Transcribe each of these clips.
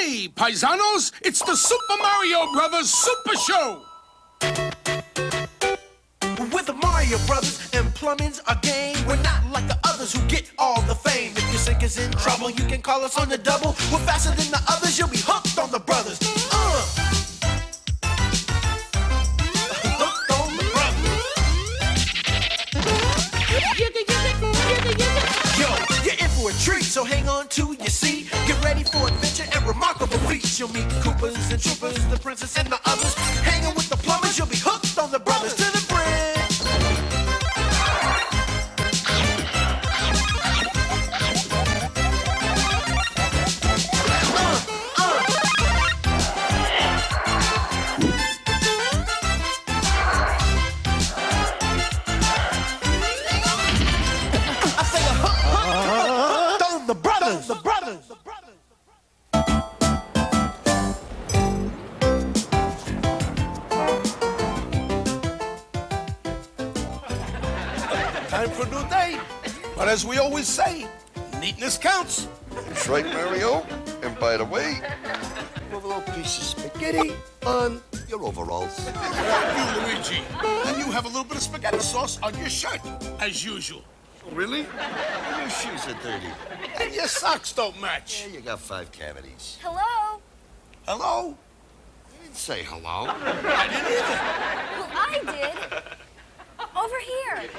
Hey, paisanos, it's the Super Mario Brothers Super Show! With the Mario Brothers and plumbing's our game. We're not like the others who get all the fame. If your sink is in trouble, you can call us on the double. We're faster than the others, you'll be hooked on the brothers. Hooked on the brothers. Yo, you're in for a treat, so hang on to your seat. Get ready for adventure and remarkable feats. You'll meet Koopas and Troopers, the princess and the others. Hanging with the plumbers, you'll be hooked on the brothers. To the bridge. The brothers. Time for a new day. But as we always say, neatness counts. That's right, Mario. And by the way, put a little piece of spaghetti on your overalls. You, Luigi. And you have a little bit of spaghetti sauce on your shirt, as usual. Really? And your shoes are dirty. And your socks don't match. Yeah, you got 5 cavities. Hello? Hello? You didn't say hello. I didn't either. Well, I did. Over here.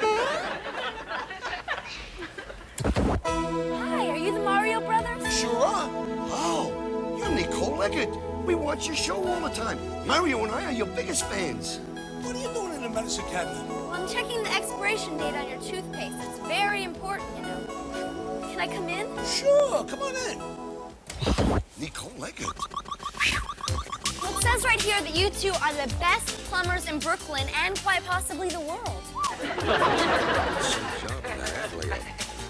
Hi, are you the Mario Brothers? Sure are. Oh, you're Nicole Leggett. We watch your show all the time. Mario and I are your biggest fans. What are you doing in the medicine cabinet? Well, I'm checking the expiration date on your toothpaste. It's very important, you know. Can I come in? Sure, come on in. Nicole Leggett. Well, it says right here that you two are the best plumbers in Brooklyn and quite possibly the world.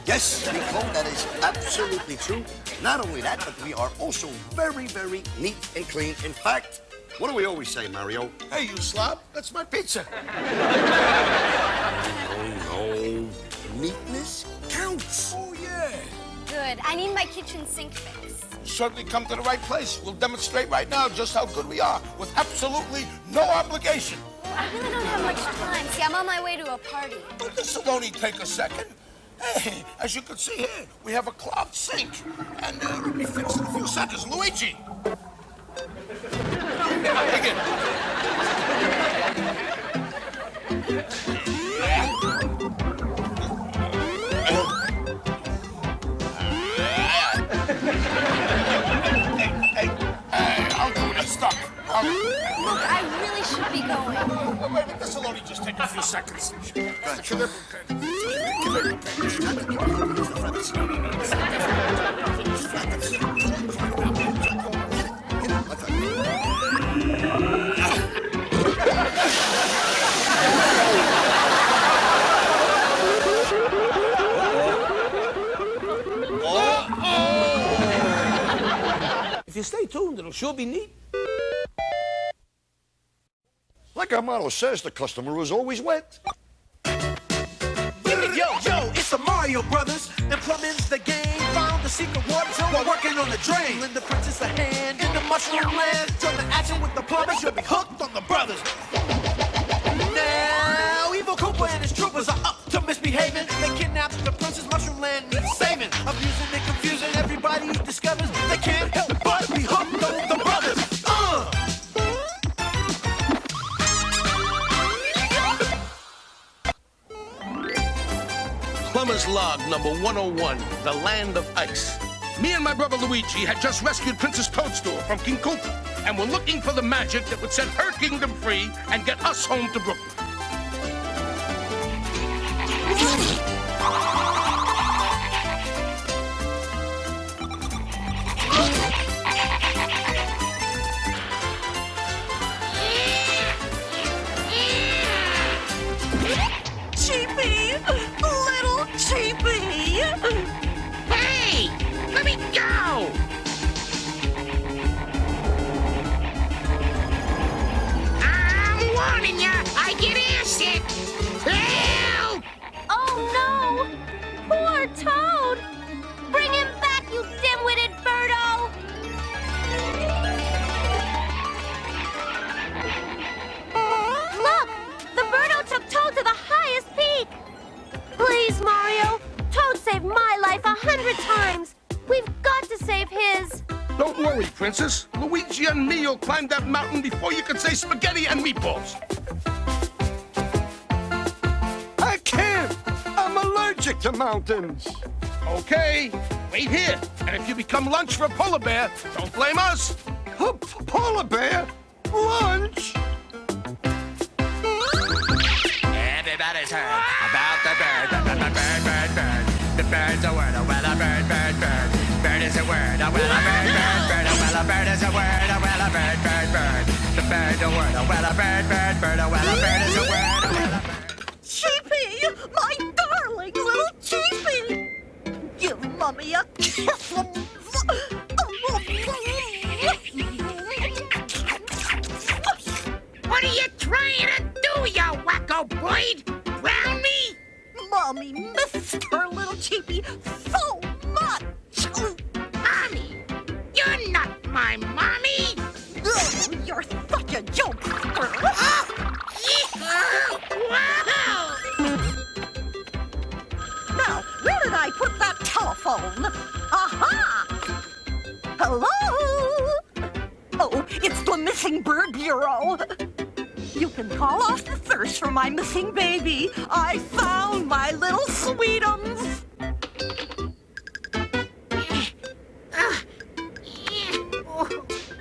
Yes, Nicole, that is absolutely true. Not only that, but we are also very, very neat and clean. In fact, what do we always say, Mario? Hey, you slob, that's my pizza. No. Neatness counts. Oh, yeah. Good. I need my kitchen sink fixed. Certainly come to the right place. We'll demonstrate right now just how good we are with absolutely no obligation. Well, I really don't have much time. See, I'm on my way to a party. But this will only take a second. Hey, as you can see here, we have a clogged sink. And it'll be fixed in a few seconds. Luigi! Begin. I'll do it. It's stuck. Look, I really should be going. Wait, this will only just take a few seconds. If you stay tuned, it'll sure be neat. Like our motto says, the customer is always wet. Yo, it's the Mario Brothers, and plumbing's the game. Found the secret water zone while working on the drain. Lend the princess a hand in the mushroom land. Join the action with the plumbers, you'll be hooked on the brothers. Now, evil Koopa and his troopers are up to misbehaving. They kidnapped the princess, mushroom land needs saving. Abusing and confusing, everybody discovers they can't help but be hooked on the brothers. Plumber's Log number 101, the Land of Ice. Me and my brother Luigi had just rescued Princess Toadstool from King Koopa, and we're looking for the magic that would set her kingdom free and get us home to Brooklyn. Cheapy! Little cheapy! Hey! Let me go! I'm warning ya! I get airsick! Help! Oh, no! Don't worry, Princess. Luigi and me will climb that mountain before you can say spaghetti and meatballs. I can't. I'm allergic to mountains. Okay, wait here. And if you become lunch for a polar bear, don't blame us. A polar bear? Lunch? Everybody's heard about the bird. Bird. The bird's a word. Oh, well, a bird. Bird is a word. Oh, well, a bird. Oh, well, a bird is a word. Oh, well, a bird. The bird's a word. Oh, well, a bird. Oh, well, a bird is a word. Oh, well, a bird. Cheepy, my darling little Cheepy. Give Mommy a kiss. What are you trying to do, you wacko blade? Drown me? Mommy missed her little Cheepy so much. Mommy? You're not my mommy. Oh, you're such a joke. Wow! Now, where did I put that telephone? Aha! Hello? Oh, it's the Missing Bird Bureau. You can call off the thirst for my missing baby. I found my little sweetums.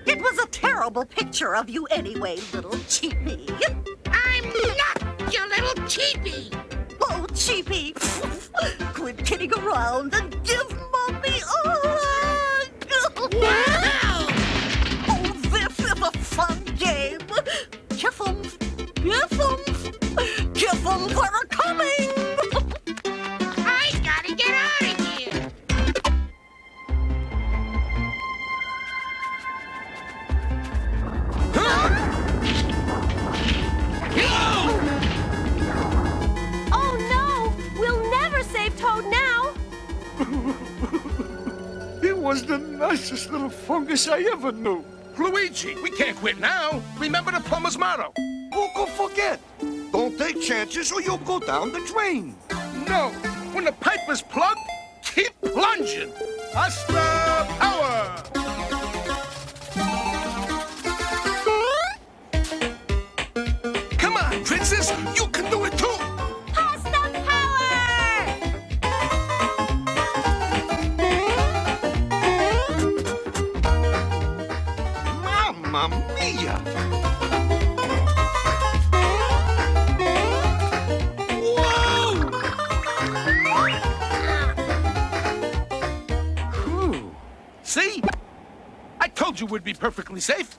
It was a terrible picture of you anyway, little Cheepy. I'm not your little cheapie. Oh, Cheepy, quit kidding around and give Mommy a hug. Wow! Oh, this is a fun game. Kiss 'em, they're coming. I gotta get out of here. Oh no! We'll never save Toad now! He was the nicest little fungus I ever knew. Luigi, we can't quit now. Remember the plumber's motto. Who could forget? Don't take chances or you'll go down the drain. No, when the pipe is plugged, keep plunging. Hasta power! Come on, Princess, you can do it too. Hasta power! Mamma mia! See? I told you we'd be perfectly safe.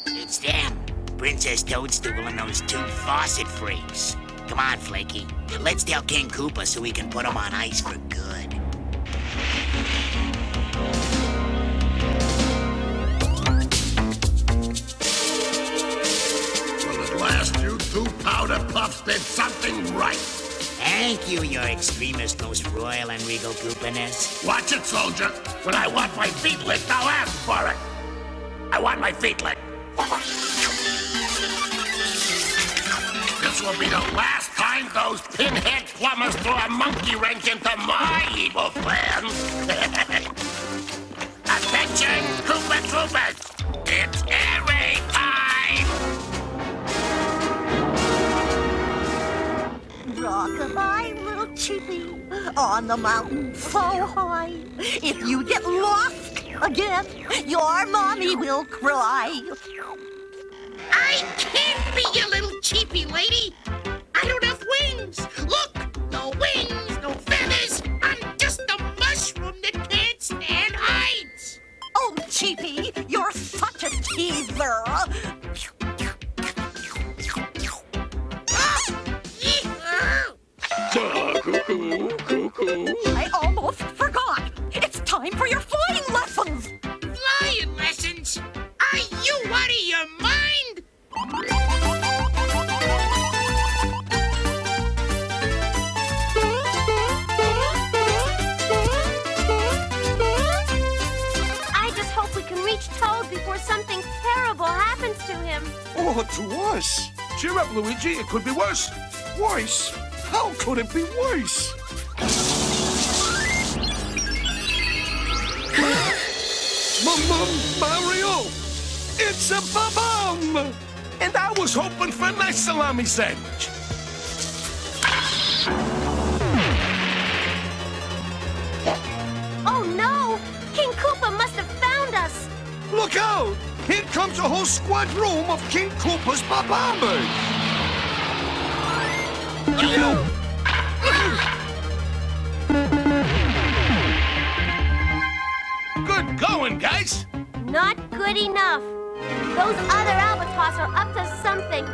It's them. Princess Toadstool and those two faucet freaks. Come on, Flaky. Let's tell King Koopa so we can put him on ice for good. Well, at last, you two powder puffs did something right. Thank you, your extremist, most royal and regal Koopaness. Watch it, soldier. When I want my feet licked, I'll ask for it. I want my feet licked. This will be the last time those pinhead plumbers throw a monkey wrench into my evil plans. Attention, Koopa Troopers! It's airing time! Rock-a-bye, little Cheepy, on the mountain so high. If you get lost again, your mommy will cry. I can't be your little cheapie lady. I don't have wings. Look, no wings, no feathers. I'm just a mushroom that can't stand heights. Oh, Cheepy, you're such a teaser. I almost forgot. It's time for your flying lessons. Flying lessons? Are you out of your mind? I just hope we can reach Toad before something terrible happens to him. Or to us. Cheer up, Luigi. It could be worse. Worse? How could it be worse? Mario! It's a bomb! And I was hoping for a nice salami sandwich. Oh no! King Koopa must have found us! Look out! Here comes a whole squadron of King Koopa's bombers! Good going, guys. Not good enough. Those other albatross are up to something.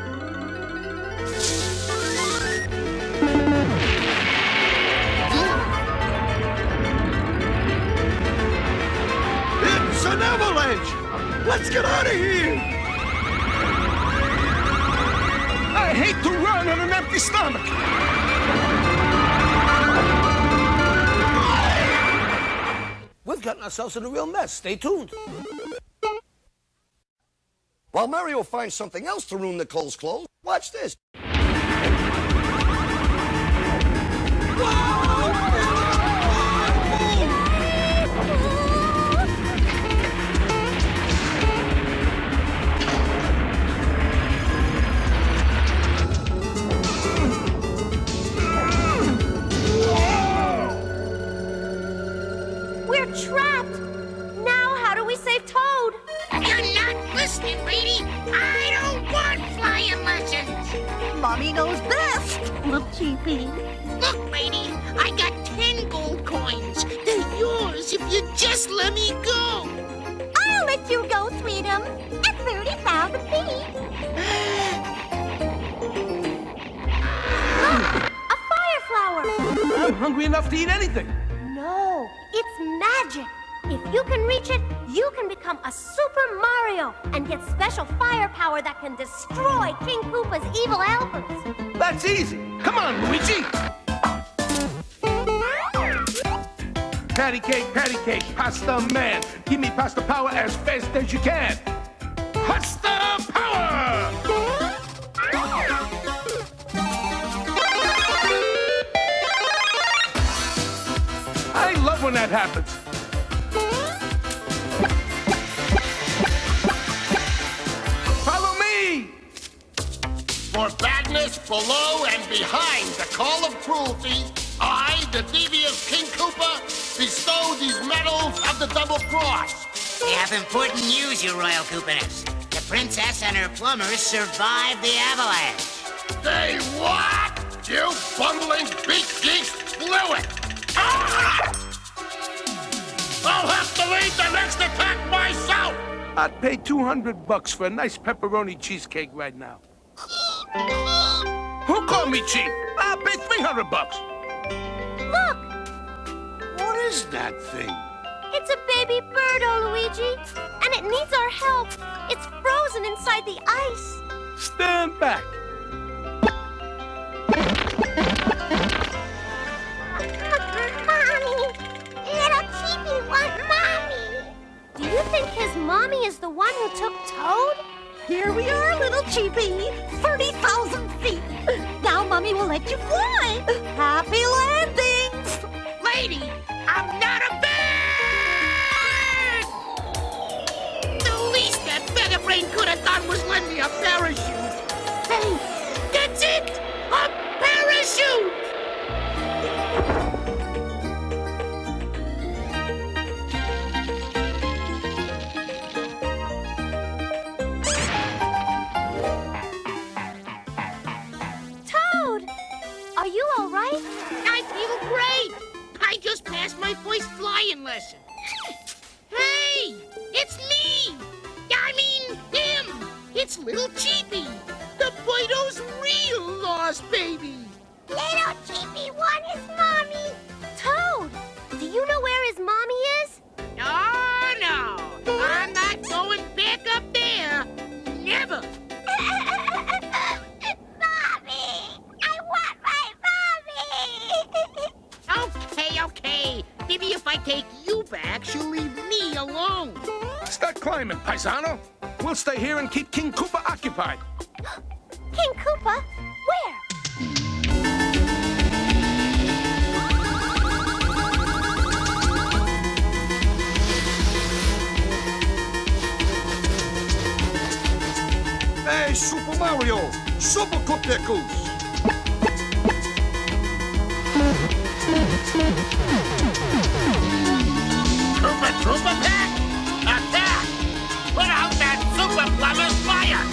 It's an avalanche! Let's get out of here! I hate to run on an empty stomach. We've gotten ourselves in a real mess. Stay tuned. While Mario finds something else to ruin Nicole's clothes, watch this. We're trapped! Now how do we save Toad? You're not listening, lady. I don't want flying lessons. Mommy knows best, little cheapie. Look, lady, I got 10 gold coins. They're yours if you just let me go. I'll let you go, Sweetum, at 30,000 feet. Look, a fire flower. I'm hungry enough to eat anything. No, it's magic. If you can reach it, you can become a Super Mario and get special fire power that can destroy King Koopa's evil helpers. That's easy. Come on, Luigi. Patty cake, pasta man. Give me pasta power as fast as you can. Pasta power! I love when that happens. Follow me! For badness below and behind the call of cruelty, I, the devious King Koopa, bestow these medals of the double cross. They have important news, your royal Koopiness. The princess and her plumbers survived the avalanche. They what? You bumbling beak geeks blew it! Ah! I'll have to lead the next attack myself! I'd pay $200 for a nice pepperoni cheesecake right now. Who called me cheap? I'll pay $300. Look, What is that thing? it's a baby bird, oh Luigi, and it needs our help. It's frozen inside the ice. Stand back. Mommy, little Cheepy wants Mommy. Do you think his mommy is the one who took Toad? Here we are, little cheapie. 30,000 feet. Now Mommy will let you fly. Happy landings. Lady, I'm not a bird! The least that Featherbrain could have done was lend me a parachute. Hey, that's it! A parachute! Toad, are you all right? I feel great! I just passed my first flying lesson. Hey! It's me! I mean, him! It's little Cheepy, the Fido's real lost baby! Little Cheepy won his mommy. Toad, do you know where his mommy is? Oh, no! I'm not going back up there! Never! Mommy! I want my mommy! Okay. Maybe if I take you back, she'll leave me alone. Start climbing, paisano. We'll stay here and keep King Koopa occupied. King Koopa? Where? Super Mario. Super Kupikus. Koopa Troopa Pack! Attack! Put out that Super Plumber's fire!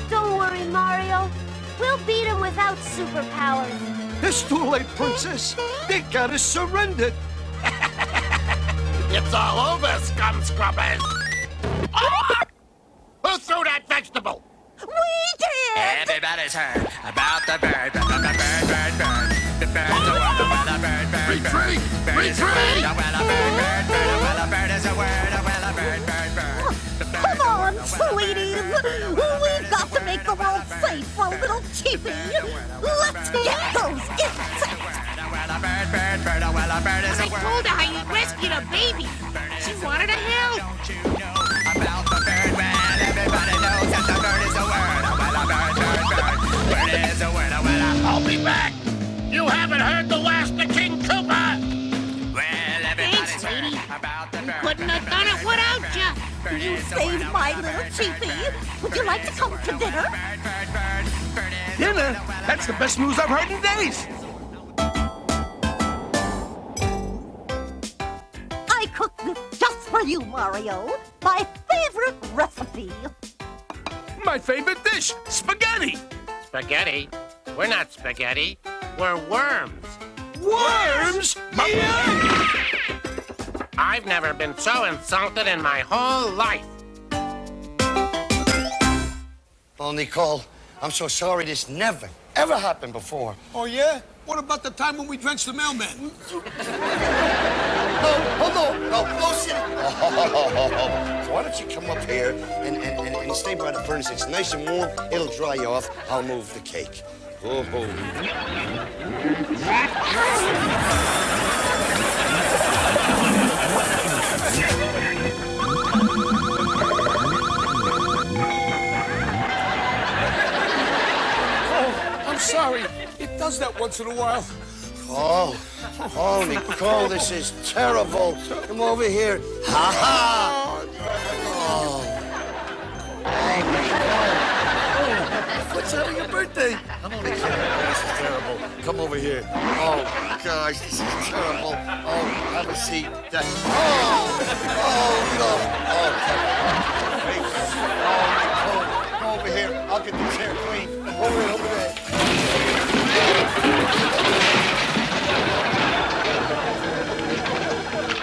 Don't worry, Mario. We'll beat him without superpowers. It's too late, Princess. They gotta surrender. It's all over, scum scrubbers! Oh! Who threw that vegetable? We did! Everybody's heard about the bird. The bird. The bird's a word. Well, a bird. Retreat! Bird is a word. Retreat! Well, a bird. Well, a bird is a word. Well, a bird. The bird's Come a on, word. sweeties. We've got to make the world safe for a little cheapie. Let's get those insects. Well, a bird. Well, a bird is a I word. told her how you rescued a baby. She wanted to help. Don't you know about the bird? Well, everybody knows that the bird is a word. Well, a bird. Bird is a word. Well, I'll be back! You haven't heard the last of King Koopa! well, everybody's Thanks, lady. heard about the You bird. couldn't have done it without you. Bird You is a saved word. my little cheapie. Would you like to come to dinner? Bird is Dinner? That's the best news I've heard in days. I cooked this just for you, Mario. My favorite recipe. My favorite dish, spaghetti. Spaghetti? We're not spaghetti. We're worms. Worms? I've never been so insulted in my whole life. Oh, Nicole, I'm so sorry. This never, ever happened before. Oh, yeah? What about the time when we drenched the mailman? No, sit. So why don't you come up here and stay by the furnace? It's nice and warm. It'll dry you off. I'll move the cake. Oh. I'm sorry. It does that once in a while. Oh, Nicole, this is terrible. Come over here. Ha ha! What's having your birthday? I'm only kidding. This is terrible. Come over here. Oh, gosh, this is terrible. Oh, have a seat. No. Nicole, come over here. I'll get the chair clean. Over there.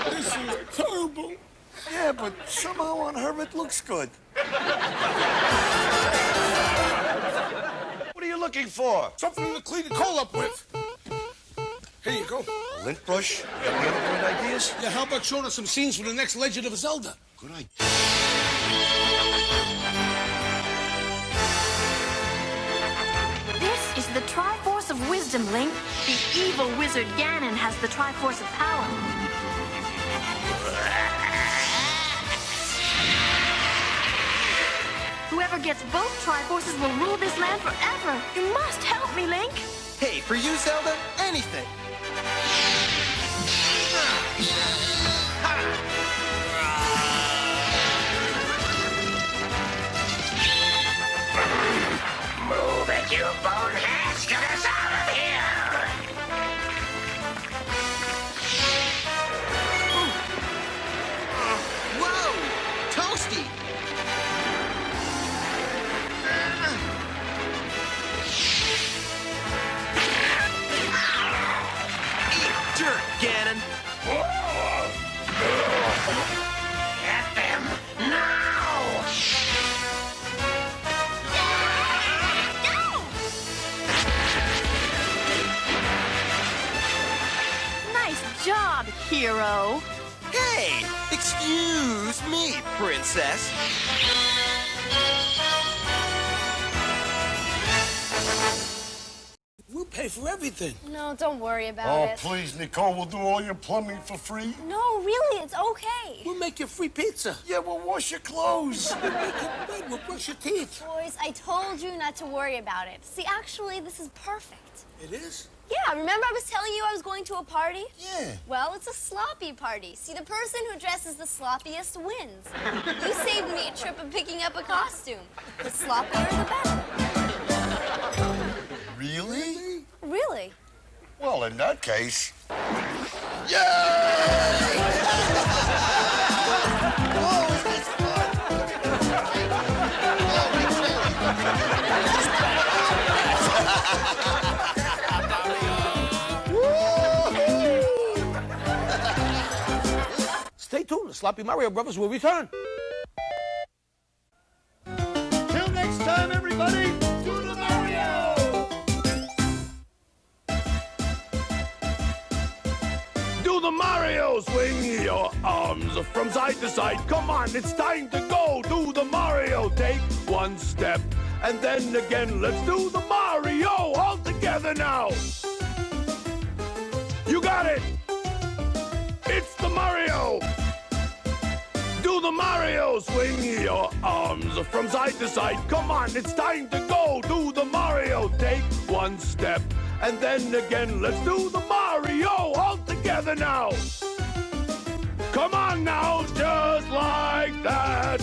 This is terrible. Yeah, but somehow on her it looks good. What are you looking for? Something to clean the coal up with. Here you go. A lint brush? Got any other great ideas? Yeah, how about showing us some scenes from the next Legend of Zelda? Good idea. This is the Triforce of Wisdom, Link. The evil wizard Ganon has the Triforce of Power. Whoever gets both Triforces will rule this land forever. You must help me, Link. Hey, for you, Zelda, anything. Move it, you boneheads! Get us out of here! Whoa! Toasty! Eat dirt, Ganon! Get them now! Nice job, hero. Hey! Excuse me, princess. We'll pay for everything. No, don't worry about Oh, it. please, Nicole, we'll do all your plumbing for free. No, really, it's okay. We'll make you free pizza. Yeah, we'll wash your clothes. We'll make your bed. We'll brush your teeth. Boys, I told you not to worry about it. See, actually, this is perfect. It is? Yeah, remember I was telling you I was going to a party? Yeah. Well, it's a sloppy party. See, the person who dresses the sloppiest wins. You saved me a trip of picking up a costume. The sloppier, the better. Really? Really? Well, in that case... Stay tuned. The Sloppy Mario Brothers will return. Till next time, everybody, do the Mario! Do the Mario, swing your arms from side to side. Come on, it's time to go. Do the Mario, take one step. And then again, let's do the Mario all together now. You got it. It's the Mario. Do the Mario, swing your arms from side to side. Come on, it's time to go. Do the Mario, take one step. And then again, let's do the Mario all together now. Come on now, just like that.